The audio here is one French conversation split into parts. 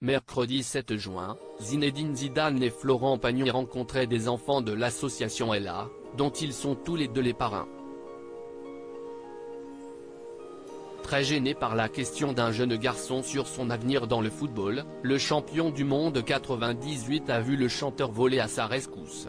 Mercredi 7 juin, Zinedine Zidane et Florent Pagny rencontraient des enfants de l'association Ella, dont ils sont tous les deux les parrains. Très gêné par la question d'un jeune garçon sur son avenir dans le football, le champion du monde 98 a vu le chanteur voler à sa rescousse.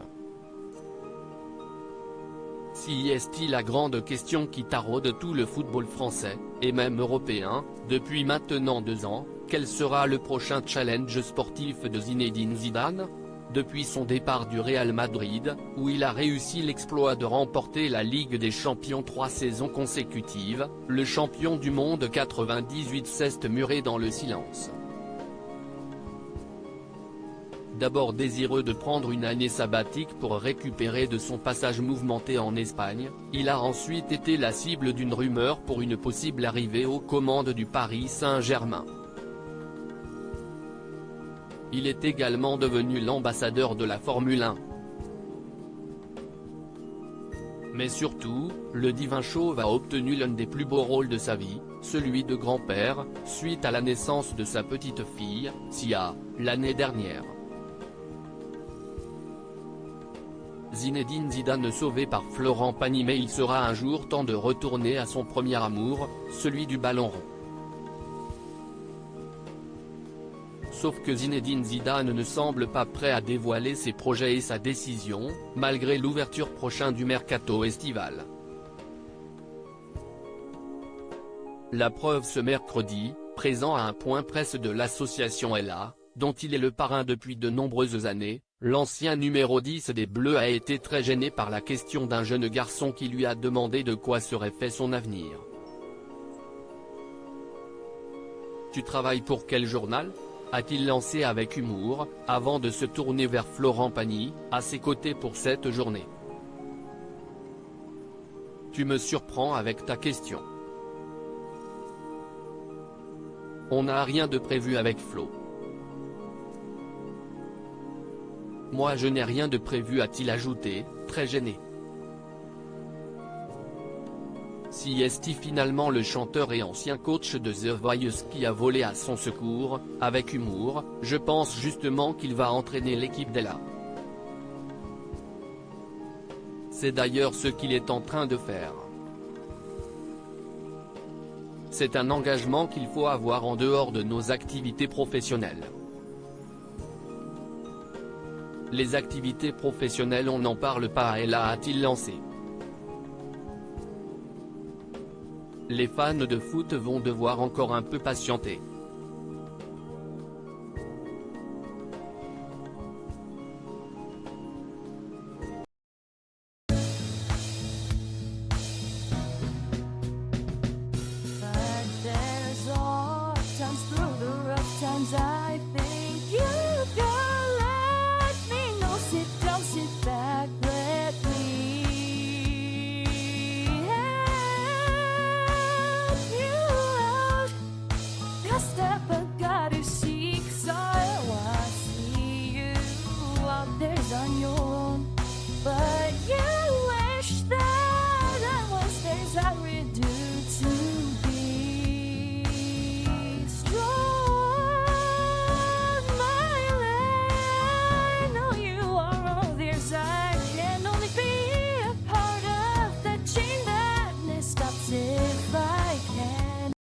Si est-il la grande question qui taraude tout le football français, et même européen, depuis maintenant 2 ans, quel sera le prochain challenge sportif de Zinedine Zidane ? Depuis son départ du Real Madrid, où il a réussi l'exploit de remporter la Ligue des Champions 3 saisons consécutives, le champion du monde 98 s'est muré dans le silence. D'abord désireux de prendre une année sabbatique pour récupérer de son passage mouvementé en Espagne, il a ensuite été la cible d'une rumeur pour une possible arrivée aux commandes du Paris Saint-Germain. Il est également devenu l'ambassadeur de la Formule 1. Mais surtout, le divin chauve a obtenu l'un des plus beaux rôles de sa vie, celui de grand-père, suite à la naissance de sa petite fille, Sia, l'année dernière. Zinedine Zidane sauvé par Florent Pagny, mais il sera un jour temps de retourner à son premier amour, celui du ballon rond. Sauf que Zinedine Zidane ne semble pas prêt à dévoiler ses projets et sa décision, malgré l'ouverture prochaine du mercato estival. La preuve ce mercredi, présent à un point presse de l'association Ella, dont il est le parrain depuis de nombreuses années, l'ancien numéro 10 des Bleus a été très gêné par la question d'un jeune garçon qui lui a demandé de quoi serait fait son avenir. « Tu travailles pour quel journal ?» a-t-il lancé avec humour, avant de se tourner vers Florent Pagny, à ses côtés pour cette journée. « Tu me surprends avec ta question. On n'a rien de prévu avec Flo. Moi je n'ai rien de prévu, a-t-il ajouté, très gêné. Si est finalement le chanteur et ancien coach de The Voice qui a volé à son secours, avec humour, je pense justement qu'il va entraîner l'équipe d'Ella. C'est d'ailleurs ce qu'il est en train de faire. C'est un engagement qu'il faut avoir en dehors de nos activités professionnelles. Les activités professionnelles on n'en parle pas à Ella, a-t-il lancé. Les fans de foot vont devoir encore un peu patienter.